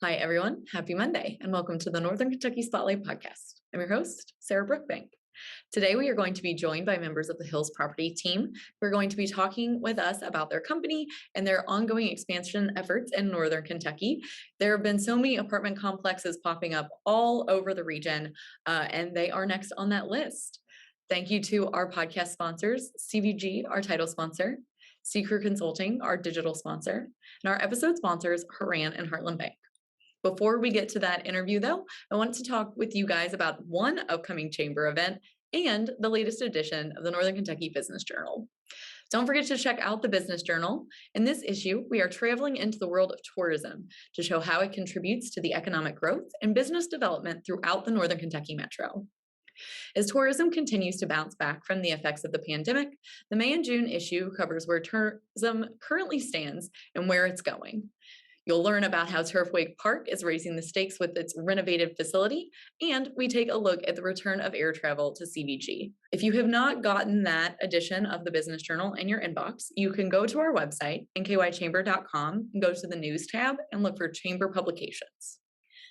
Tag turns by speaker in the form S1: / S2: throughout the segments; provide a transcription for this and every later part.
S1: Hi, everyone. Happy Monday, and welcome to the Northern Kentucky Spotlight Podcast. I'm your host, Sarah Brookbank. Today, we are going to be joined by members of the Hills Property team who are going to be talking with us about their company and their ongoing expansion efforts in Northern Kentucky. There have been so many apartment complexes popping up all over the region, and they are next on that list. Thank you to our podcast sponsors, CVG, our title sponsor, Ccrew Consulting, our digital sponsor, and our episode sponsors, Heartland and Heartland Bank. Before we get to that interview, though, I wanted to talk with you guys about one upcoming chamber event and the latest edition of the Northern Kentucky Business Journal. Don't forget to check out the Business Journal. In this issue, we are traveling into the world of tourism to show how it contributes to the economic growth and business development throughout the Northern Kentucky metro. As tourism continues to bounce back from the effects of the pandemic, the May and June issue covers where tourism currently stands and where it's going. You'll learn about how Turfway Park is raising the stakes with its renovated facility, and we take a look at the return of air travel to CVG. If you have not gotten that edition of the Business Journal in your inbox, you can go to our website, nkychamber.com, and go to the News tab and look for Chamber Publications.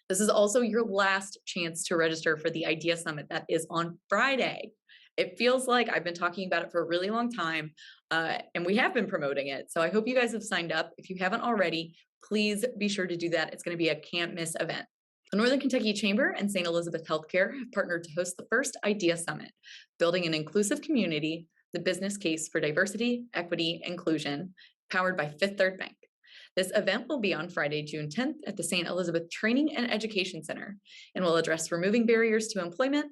S1: This is also your last chance to register for the Idea Summit that is on Friday. It feels like I've been talking about it for a really long time, and we have been promoting it. So I hope you guys have signed up. If you haven't already, please be sure to do that. It's going to be a can't miss event. The Northern Kentucky Chamber and St. Elizabeth Healthcare have partnered to host the first Idea Summit, building an inclusive community, the business case for diversity, equity, inclusion, powered by Fifth Third Bank. This event will be on Friday, June 10th at the St. Elizabeth Training and Education Center and will address removing barriers to employment,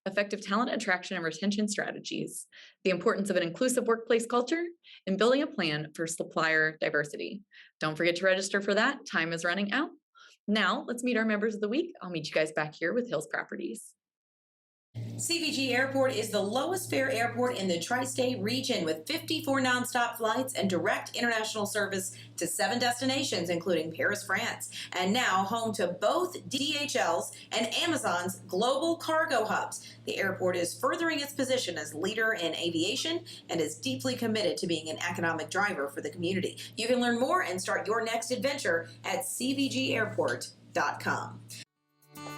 S1: effective talent attraction and retention strategies, the importance of an inclusive workplace culture, and building a plan for supplier diversity. Don't forget to register for that. Time is running out. Now, let's meet our members of the week. I'll meet you guys back here with Hills Properties.
S2: CVG Airport is the lowest fare airport in the tri-state region with 54 nonstop flights and direct international service to 7 destinations, including Paris, France, and now home to both DHL's and Amazon's global cargo hubs. The airport is furthering its position as leader in aviation and is deeply committed to being an economic driver for the community. You can learn more and start your next adventure at cvgairport.com.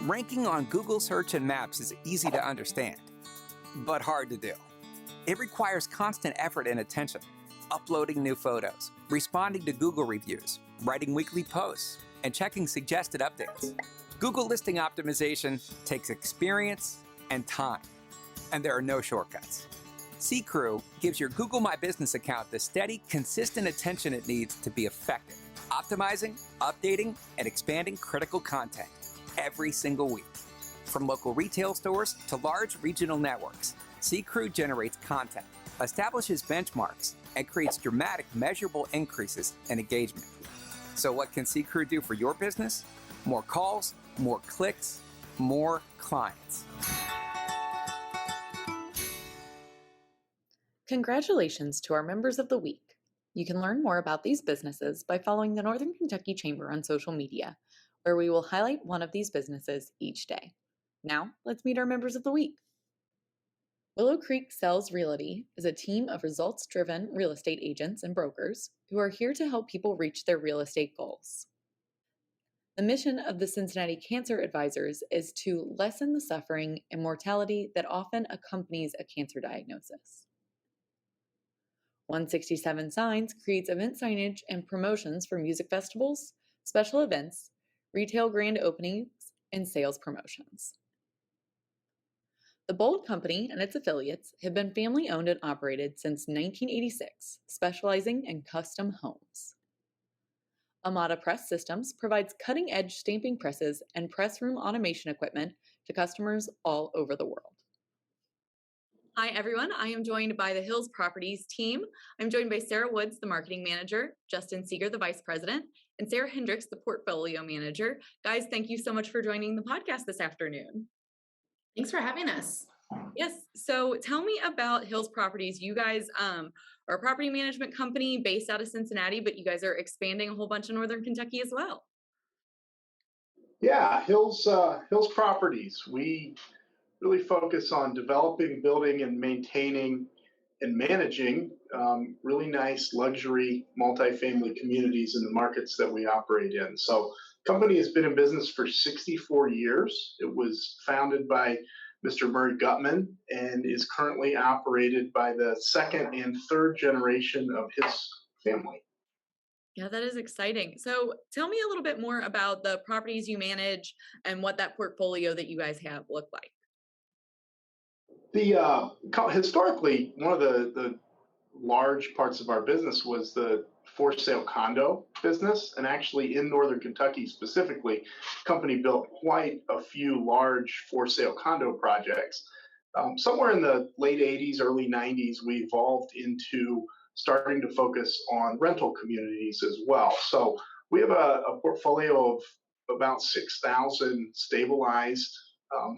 S3: Ranking on Google Search and Maps is easy to understand, but hard to do. It requires constant effort and attention, uploading new photos, responding to Google reviews, writing weekly posts, and checking suggested updates. Google listing optimization takes experience and time, and there are no shortcuts. Ccrew gives your Google My Business account the steady, consistent attention it needs to be effective, optimizing, updating, and expanding critical content every single week. From local retail stores to large regional networks, Ccrew generates content, establishes benchmarks, and creates dramatic, measurable increases in engagement. So what can Ccrew do for your business? More calls, more clicks, more clients.
S1: Congratulations to our members of the week. You can learn more about these businesses by following the Northern Kentucky Chamber on social media, where we will highlight one of these businesses each day. Now, let's meet our members of the week. Willow Creek Sales Realty is a team of results-driven real estate agents and brokers who are here to help people reach their real estate goals. The mission of the Cincinnati Cancer Advisors is to lessen the suffering and mortality that often accompanies a cancer diagnosis. 167 Signs creates event signage and promotions for music festivals, special events, retail grand openings, and sales promotions. The Bold Company and its affiliates have been family-owned and operated since 1986, specializing in custom homes. Amada Press Systems provides cutting-edge stamping presses and press room automation equipment to customers all over the world. Hi, everyone. I am joined by the Hills Properties team. I'm joined by Sarah Woods, the marketing manager, Justin Seeger, the vice president, and Sarah Hendricks, the portfolio manager. Guys, thank you so much for joining the podcast this afternoon.
S4: Thanks for having us.
S1: Yes. So tell me about Hills Properties. You guys are a property management company based out of Cincinnati, but you guys are expanding a whole bunch in Northern Kentucky as well.
S5: Yeah, Hills Properties. We really focus on developing, building, and maintaining and managing really nice luxury multifamily communities in the markets that we operate in. So Company has been in business for 64 years. It was founded by Mr. Murray Gutman and is currently operated by the second and third generation of his family.
S1: Yeah, that is exciting. So tell me a little bit more about the properties you manage and what that portfolio that you guys have look like.
S5: Historically, one of the large parts of our business was the for sale condo business. And actually in Northern Kentucky specifically, the company built quite a few large for sale condo projects. Somewhere in the late 80s, early 90s, we evolved into starting to focus on rental communities as well. So we have a portfolio of about 6,000 stabilized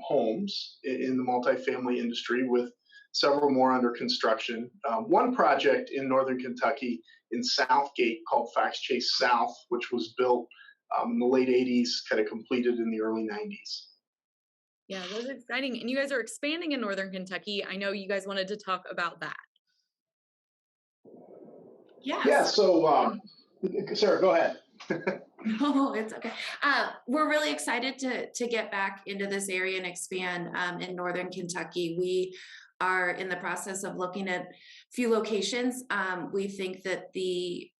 S5: homes in the multifamily industry, with several more under construction. One project in Northern Kentucky in Southgate called Fox Chase South, which was built in the late 80s, kind of completed in the early 90s.
S1: Yeah, that's exciting. And you guys are expanding in Northern Kentucky. I know you guys wanted to talk about that.
S4: Yes.
S5: Yeah, so Sarah, go ahead.
S4: No, it's okay. We're really excited to get back into this area and expand in Northern Kentucky. We are in the process of looking at a few locations. We think that the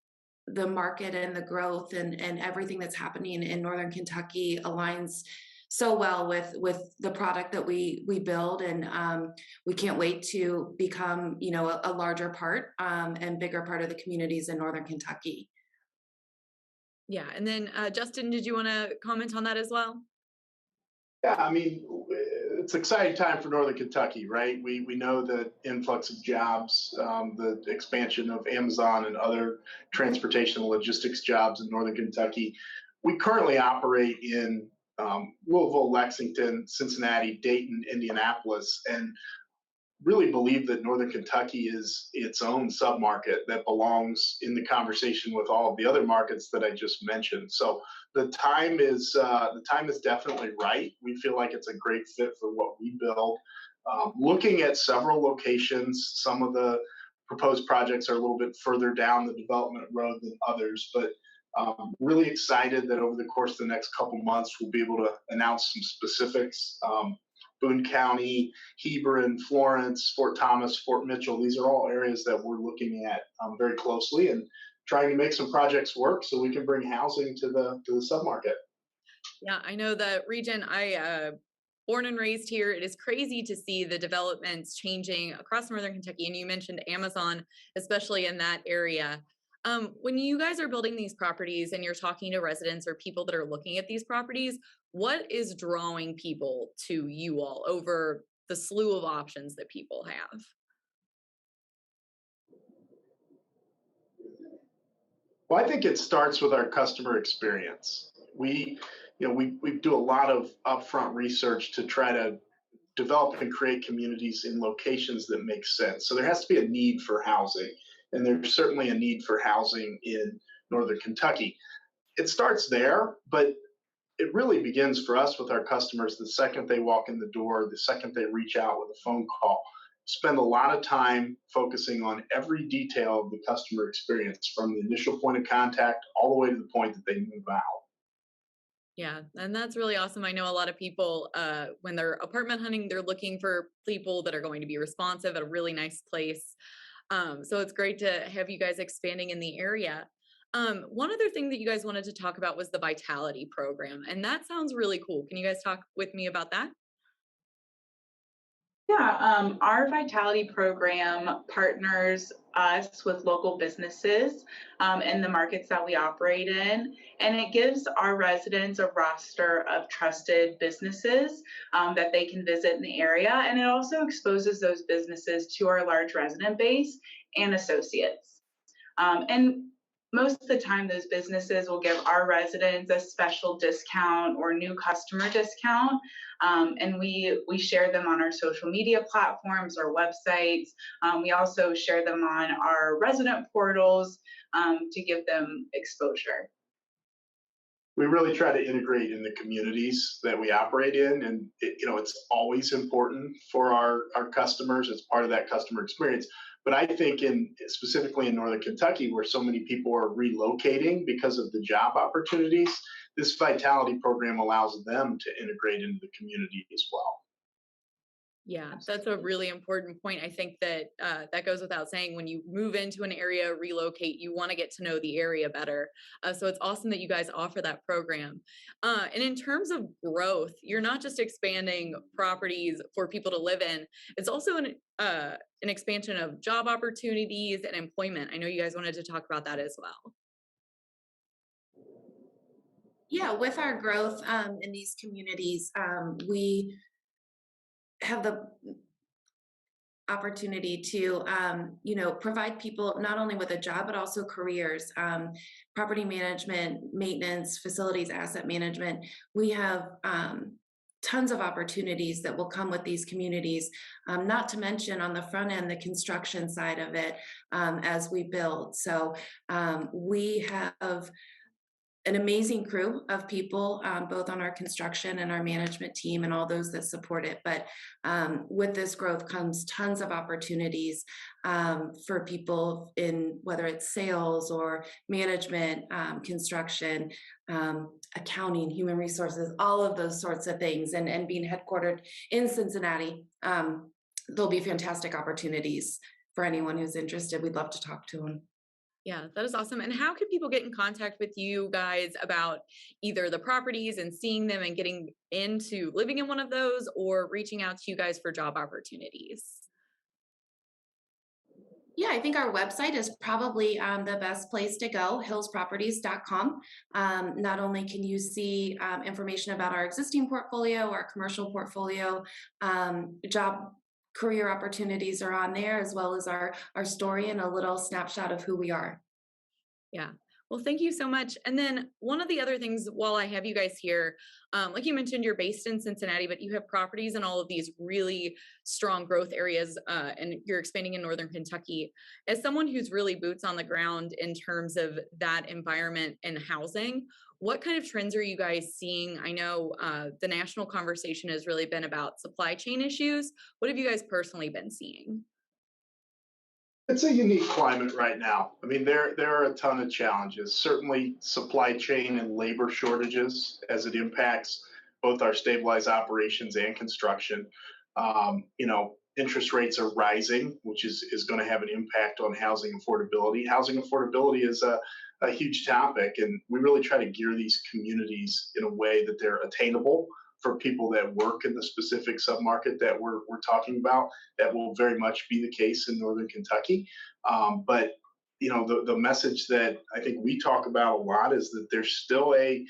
S4: market and the growth and everything that's happening in Northern Kentucky aligns so well with the product that we build, and we can't wait to become a larger part and bigger part of the communities in Northern Kentucky.
S1: Yeah. And then Justin, did you want to comment on that as well?
S5: Yeah, I mean, it's an exciting time for Northern Kentucky, right? We know the influx of jobs, the expansion of Amazon and other transportation and logistics jobs in Northern Kentucky. We currently operate in Louisville, Lexington, Cincinnati, Dayton, Indianapolis, and really believe that Northern Kentucky is its own submarket that belongs in the conversation with all of the other markets that I just mentioned. So the time is definitely right. We feel like it's a great fit for what we build. Looking at several locations, some of the proposed projects are a little bit further down the development road than others, but really excited that over the course of the next couple months, we'll be able to announce some specifics. Boone County, Hebron, Florence, Fort Thomas, Fort Mitchell, these are all areas that we're looking at very closely and trying to make some projects work so we can bring housing to the submarket.
S1: Yeah, I know the region. I born and raised here. It is crazy to see the developments changing across Northern Kentucky. And you mentioned Amazon, especially in that area. When you guys are building these properties and you're talking to residents or people that are looking at these properties, what is drawing people to you all over the slew of options that people have?
S5: Well, I think it starts with our customer experience. We do a lot of upfront research to try to develop and create communities in locations that make sense. So there has to be a need for housing, and there's certainly a need for housing in Northern Kentucky. It starts there, but it really begins for us with our customers the second they walk in the door, the second they reach out with a phone call. Spend a lot of time focusing on every detail of the customer experience, from the initial point of contact all the way to the point that they move out.
S1: Yeah, and that's really awesome. I know a lot of people, when they're apartment hunting, they're looking for people that are going to be responsive at a really nice place. So it's great to have you guys expanding in the area. One other thing that you guys wanted to talk about was the Vitality program, and that sounds really cool. Can you guys talk with me about that?
S6: Yeah, our Vitality program partners us with local businesses in the markets that we operate in, and it gives our residents a roster of trusted businesses that they can visit in the area, and it also exposes those businesses to our large resident base and associates. And most of the time, those businesses will give our residents a special discount or new customer discount. And we share them on our social media platforms, our websites. We also share them on our resident portals to give them exposure.
S5: We really try to integrate in the communities that we operate in, and it's always important for our customers. It's part of that customer experience. But I think specifically in Northern Kentucky, where so many people are relocating because of the job opportunities, this Vitality program allows them to integrate into the community as well.
S1: Yeah, that's a really important point. I think that that goes without saying. When you move into an area, relocate, you want to get to know the area better. So it's awesome that you guys offer that program. And in terms of growth, you're not just expanding properties for people to live in. It's also an expansion of job opportunities and employment. I know you guys wanted to talk about that as well.
S4: Yeah, with our growth in these communities, we have the opportunity to provide people not only with a job but also careers, property management, maintenance, facilities, asset management. We have tons of opportunities that will come with these communities, not to mention on the front end the construction side of it as we build. So we have an amazing crew of people, both on our construction and our management team and all those that support it. But with this growth comes tons of opportunities for people in whether it's sales or management, construction, accounting, human resources, all of those sorts of things. And being headquartered in Cincinnati, there'll be fantastic opportunities for anyone who's interested. We'd love to talk to them.
S1: Yeah, that is awesome. And how can people get in contact with you guys about either the properties and seeing them and getting into living in one of those, or reaching out to you guys for job opportunities?
S4: Yeah, I think our website is probably the best place to go, hillsproperties.com. Not only can you see information about our existing portfolio, our commercial portfolio, job career opportunities are on there, as well as our story and a little snapshot of who we are.
S1: Yeah. Well, thank you so much. And then one of the other things while I have you guys here, like you mentioned, you're based in Cincinnati, but you have properties in all of these really strong growth areas, and you're expanding in Northern Kentucky. As someone who's really boots on the ground in terms of that environment and housing, what kind of trends are you guys seeing? I know the national conversation has really been about supply chain issues. What have you guys personally been seeing?
S5: It's a unique climate right now. I mean, there are a ton of challenges. Certainly, supply chain and labor shortages as it impacts both our stabilized operations and construction. Interest rates are rising, which is going to have an impact on housing affordability. Housing affordability is a huge topic, and we really try to gear these communities in a way that they're attainable for people that work in the specific submarket that we're talking about. That will very much be the case in Northern Kentucky. But the message that I think we talk about a lot is that there's still a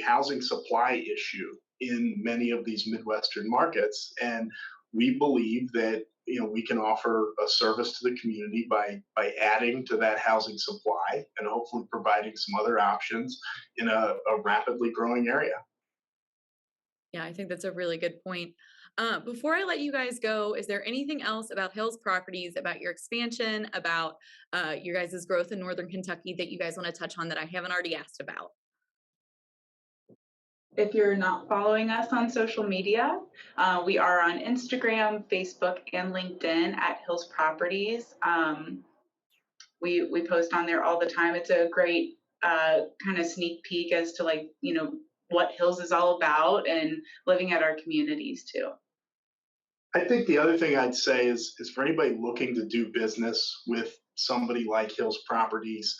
S5: housing supply issue in many of these Midwestern markets, and we believe that we can offer a service to the community by adding to that housing supply and hopefully providing some other options in a rapidly growing area.
S1: Yeah, I think that's a really good point. Before I let you guys go, is there anything else about Hills Properties, about your expansion, about your guys' growth in Northern Kentucky that you guys want to touch on that I haven't already asked about?
S6: If you're not following us on social media, we are on Instagram, Facebook, and LinkedIn at Hills Properties. We post on there all the time. It's a great kind of sneak peek as to what Hills is all about and living at our communities too.
S5: I think the other thing I'd say is for anybody looking to do business with somebody like Hills Properties,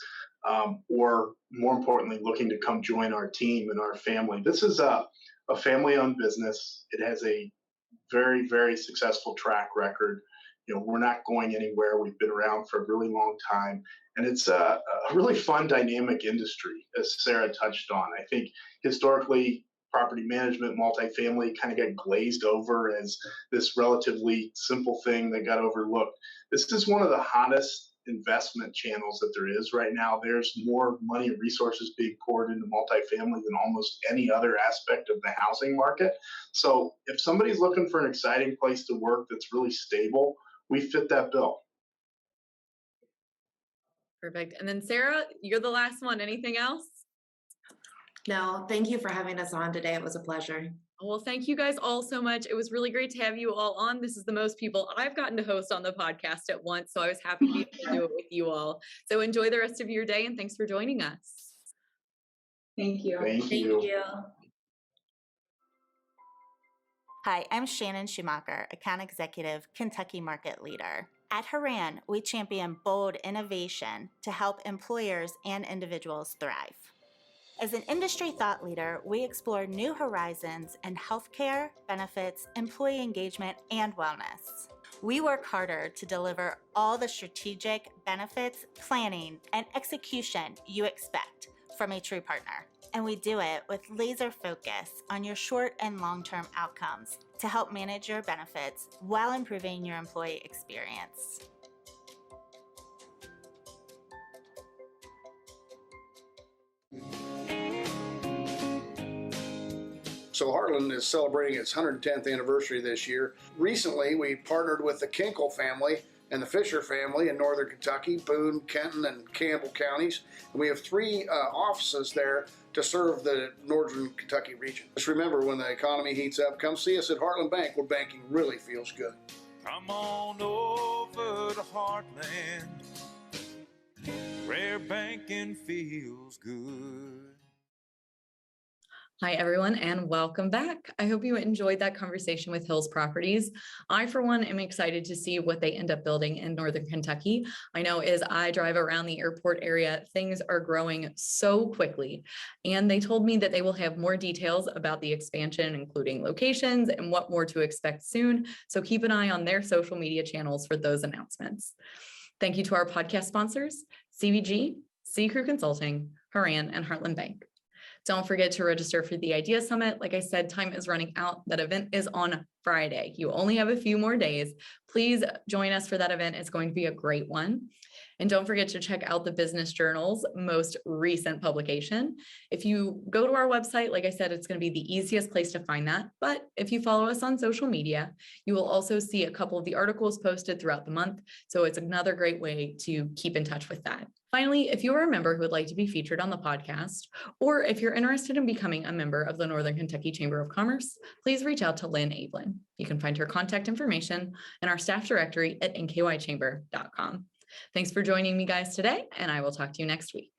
S5: or more importantly, looking to come join our team and our family. This is a family-owned business. It has a very, very successful track record. We're not going anywhere. We've been around for a really long time. And it's a really fun, dynamic industry, as Sarah touched on. I think historically, property management, multifamily kind of got glazed over as this relatively simple thing that got overlooked. This is one of the hottest investment channels that there is right now. There's more money and resources being poured into multifamily than almost any other aspect of the housing market. So if somebody's looking for an exciting place to work that's really stable, we fit that bill.
S1: Perfect. And then Sarah, you're the last one. Anything else?
S4: No, thank you for having us on today. It was a pleasure.
S1: Well, thank you guys all so much. It was really great to have you all on. This is the most people I've gotten to host on the podcast at once, so I was happy to be able to do it with you all. So enjoy the rest of your day, and thanks for joining us.
S6: Thank you.
S5: Thank you.
S7: Hi, I'm Shannon Schumacher, Account Executive, Kentucky Market Leader. At Haran, we champion bold innovation to help employers and individuals thrive. As an industry thought leader, we explore new horizons in healthcare, benefits, employee engagement, and wellness. We work harder to deliver all the strategic benefits, planning, and execution you expect from a true partner. And we do it with laser focus on your short and long-term outcomes to help manage your benefits while improving your employee experience.
S8: So Heartland is celebrating its 110th anniversary this year. Recently, we partnered with the Kinkle family and the Fisher family in northern Kentucky, Boone, Kenton, and Campbell counties. And we have 3 offices there to serve the northern Kentucky region. Just remember, when the economy heats up, come see us at Heartland Bank, where banking really feels good.
S9: Come on over to Heartland, where banking feels good.
S1: Hi, everyone, and welcome back. I hope you enjoyed that conversation with Hills Properties. I, for one, am excited to see what they end up building in Northern Kentucky. I know as I drive around the airport area, things are growing so quickly. And they told me that they will have more details about the expansion, including locations and what more to expect soon. So keep an eye on their social media channels for those announcements. Thank you to our podcast sponsors, CVG, Ccrew Consulting, Haran, and Heartland Bank. Don't forget to register for the Idea Summit. Like I said, time is running out. That event is on Friday. You only have a few more days. Please join us for that event. It's going to be a great one. And don't forget to check out the Business Journal's most recent publication. If you go to our website, like I said, it's going to be the easiest place to find that. But if you follow us on social media, you will also see a couple of the articles posted throughout the month. So it's another great way to keep in touch with that. Finally, if you are a member who would like to be featured on the podcast, or if you're interested in becoming a member of the Northern Kentucky Chamber of Commerce, please reach out to Lynn Ablin. You can find her contact information in our staff directory at nkychamber.com. Thanks for joining me, guys, today, and I will talk to you next week.